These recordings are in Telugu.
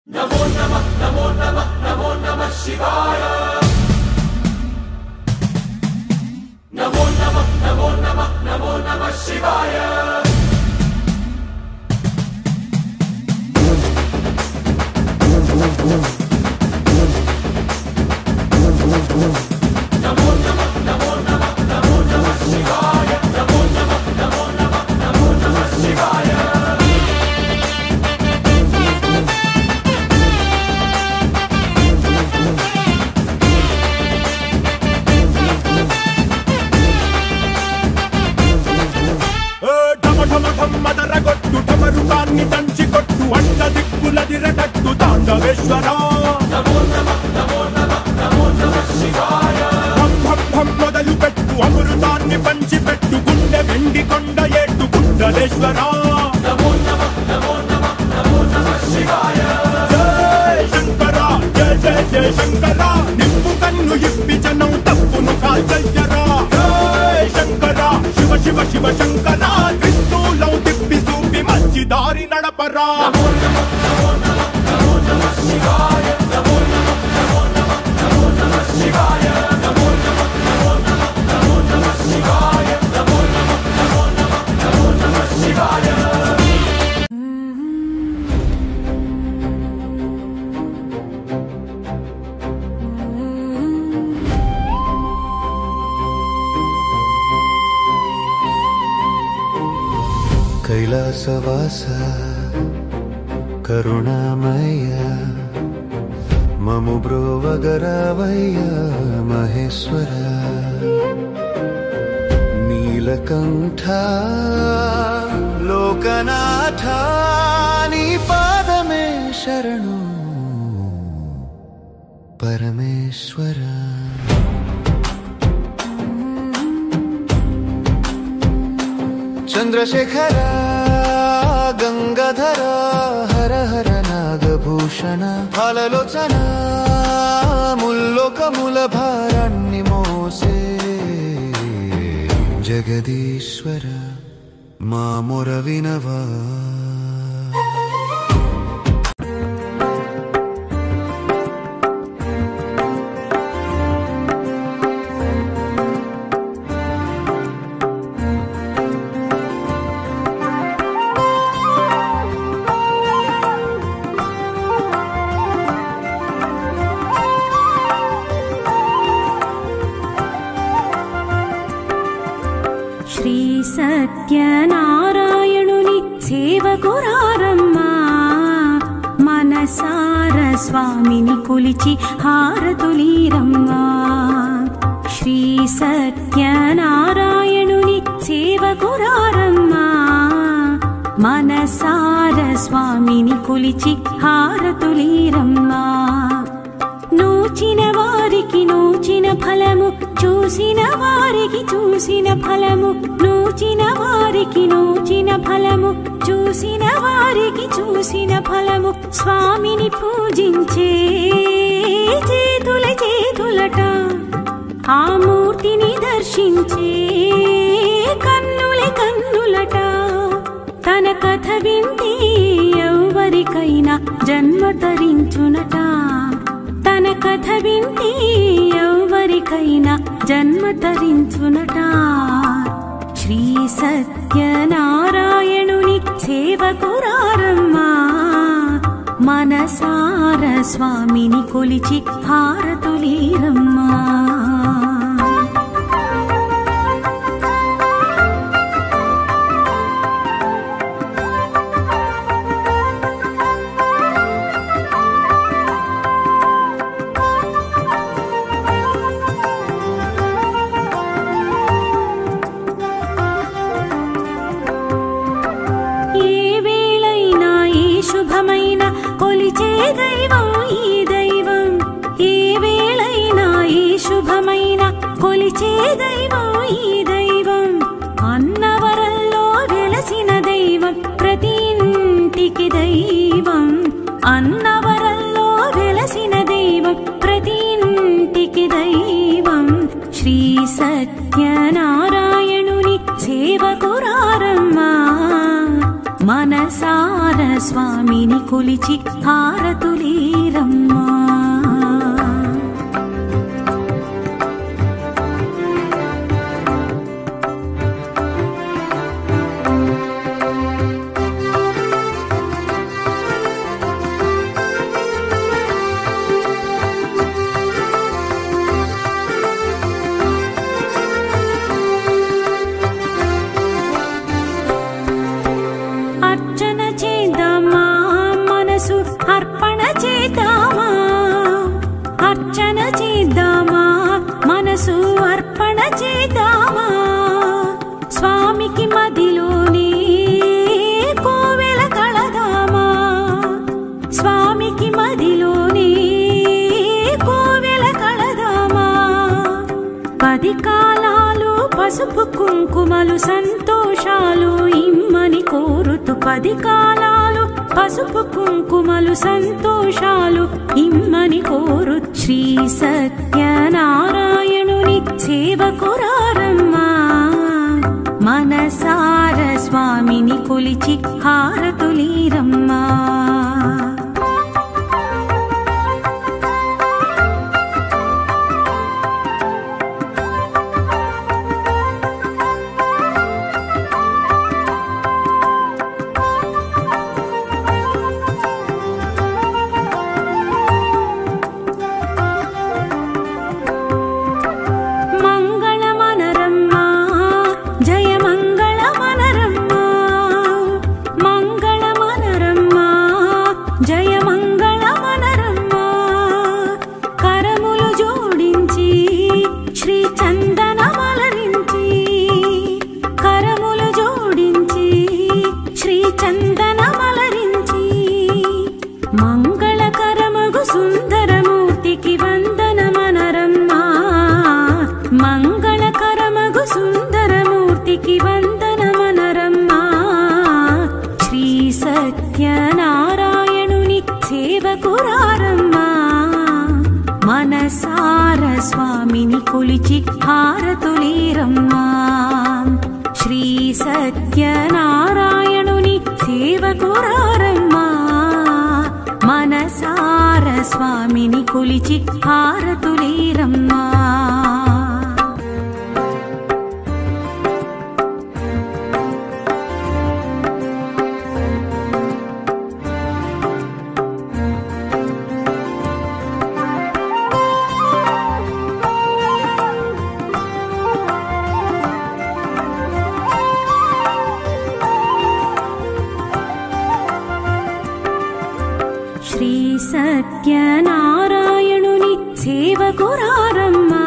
नमो नमः नमो नमः नमो नमः शिवाय। नमो नमः नमो नमः नमो नमः शिवाय। नमो नमः नमो नमः नमो नमः शिवाय। नमो नमः नमो नमः नमो नमः शिवाय। మదరగొట్టు టమరుకాన్ని దంచి కొట్టు అంట దిక్కులదిరగట్టు తాండవేశ్వరా నమో నమః నమో నమః నమో నమః శివాయ। భం భం భం మొదలు పెట్టు అమృతాన్ని పంచి పెట్టు గుండె వెండి కొండ ఏటు గుండలేశ్వరా నమో నమః నమో నమః నమో నమః శివాయ। జయ శంకరా జయ జయ జయ శంకరా నిప్పు కన్ను ఇప్పి జనం తప్పును కాల్చయ్యరా జయ శంకరా శివ శివ శివ శంకరా త్రిశూలం తిప్పి చూపి మంచి దారి నడపరా నమో నమః నమో నమః నమో నమః శివాయ। నమో నమః నమో నమః నమో నమః శివాయ। నమో నమః నమో నమః నమో నమః శివాయ। నమో నమః నమో నమః నమో నమః శివాయ। కైలాసవాస కరుణామయ మము బ్రోవగరావయ్య మహేశ్వర నీలకంఠ లోకనాథ నీ పాదమే శరణు పరమేశ్వర చంద్రశేఖర గంగాధర హర హర నాగభూషణ ఫలలోచన ముల్లోకముల భారాన్ని మోసే జగదీశ్వర మా మొర వినవా శ్రీ సత్యనారాయణుని సేవకురారమ్మా మనసార స్వామిని కొలిచి హారతులీరమ్మా శ్రీ సత్యనారాయణుని సేవకురారమ్మా మనసార స్వామిని కొలిచి హారతులీరమ్మా నూచిన వారికి నూచిన ఫలము చూసిన వారికి చూసిన ఫలము నూచిన వారికి నూచిన ఫలము చూసిన వారికి చూసిన ఫలము స్వామిని పూజించే చేతుల చేతులట ఆ మూర్తిని దర్శించే కన్నుల కన్నులట తన కథ వింటే ఎవరికైనా జన్మ తరించునట తన కథ వింటే ఎవరికైనా జన్మ తరించునట శ్రీ సత్యనారాయణుని సేవకురారమ్మా మనసార స్వామిని కొలిచి హారతులీరమ్మా శుభమైన కొలిచే దైవం ఈ దైవం ఏ వేళైనా ఈ శుభమైన కొలిచే దైవం ఈ దైవం అన్నవరంలో వెలసిన దైవం ప్రతి ఇంటికి దైవం అన్నవరంలో వెలసిన దైవం ప్రతి ఇంటికి దైవం శ్రీ సత్యనారాయణుని సేవకురారమ్మా మనసార స్వామిని కొలిచి హారతులీరమ్మా. అర్చన చేద్దామా, మనసు అర్పణ చేద్దామా, అర్చన చేద్దామా, మనసు అర్పణ చేద్దామా. స్వామికి మదిలోనే కోవెల కళదామా, స్వామికి మదిలోనే కోవెల కళదామా. 10 కాలాలు పసుపు కుంకుమలు సంతోషాలు ఇమ్మని కోరుతూ, 10 కాలాలు పసుపు కుంకుమలు సంతోషాలు ఇమ్మని కోరు. శ్రీ సత్యనారాయణుని సేవకురారమ్మా, మనసార స్వామిని కొలిచి హారతులీరమ్మా. మంగళమనరమ్మా, జయ మంగళమనరమ్మా, మంగళమనరమ్మా, జయ మంగళమనరమ్మా. కరములు జోడించి శ్రీ చందనమలరించి, కరములు జోడించి శ్రీ చందనమలరించి. మంగళకరమగు సుందరమూర్తికి వందనమనరమ్మా, మంగళకరమగు సుందరమూర్తికి వందనమనరమ్మా. శ్రీ సత్యనారాయణుని సేవకురారమ్మా, మనసార స్వామిని కొలిచి హారతులీరమ్మా. శ్రీ సత్యనారాయణుని సేవకురారమ్మా, మనసార స్వామిని కొలిచి హారతులీరమ్మా. శ్రీ సత్యనారాయణుని సేవకురారమ్మా,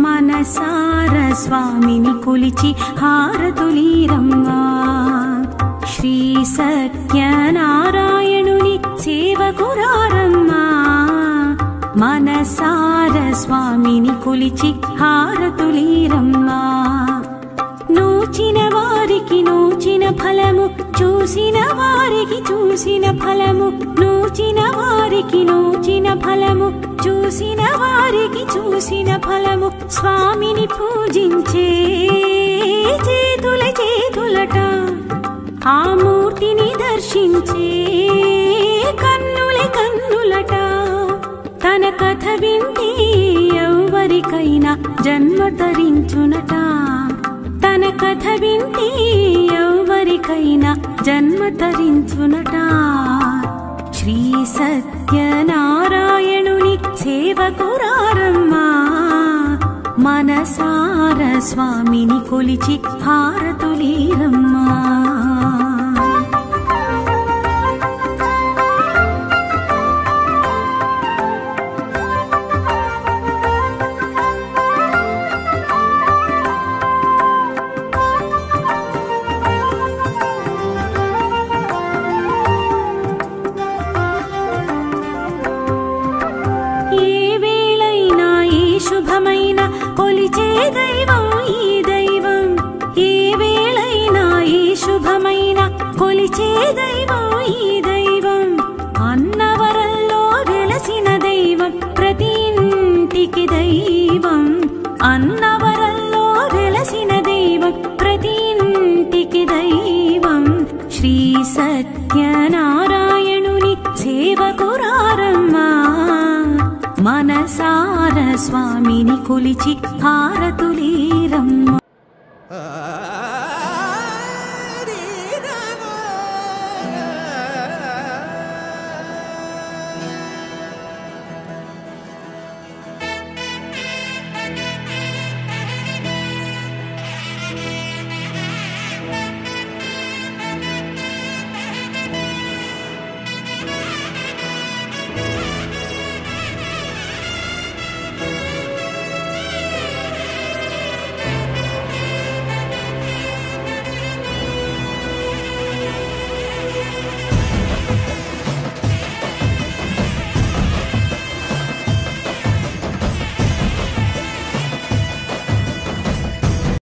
మనసార స్వామిని కొలిచి హారతులీరమ్మా. శ్రీ సత్యనారాయణుని సేవకురారమ్మా, మనసార స్వామిని కొలిచి హారతులీరమ్మా. నూచిన వారికి నూచిన ఫలము, చూసిన వారికి చూసిన ఫలము, నూచిన వారికి నూచిన ఫలము, చూసిన వారికి చూసిన ఫలము. స్వామిని పూజించే చేతుల చేతులట, ఆ మూర్తిని దర్శించే కన్నుల కన్నులట. తన కథ వింటే ఎవరికైనా జన్మ తరించునట, తన కథ వింటే ఎవరికైనా జన్మ తరించునట. శ్రీ సత్యనారాయణుని సేవకురారమ్మా, మనసార స్వామిని కొలిచి హారతులీరమ్మా. శుభమైన కొలిచే దైవం ఈ దైవం, ఏ వేళైనా ఈ శుభమైన కొలిచే దైవం ఈ దైవం. అన్నవరంలో వెలసిన దైవం, ప్రతి ఇంటికి దైవం. అన్నవరంలో వెలసిన దైవం, ప్రతి ఇంటికి దైవం. సేవకురారమ్మా మనసార స్వామిని కొలిచి హారతులీరమ్మ.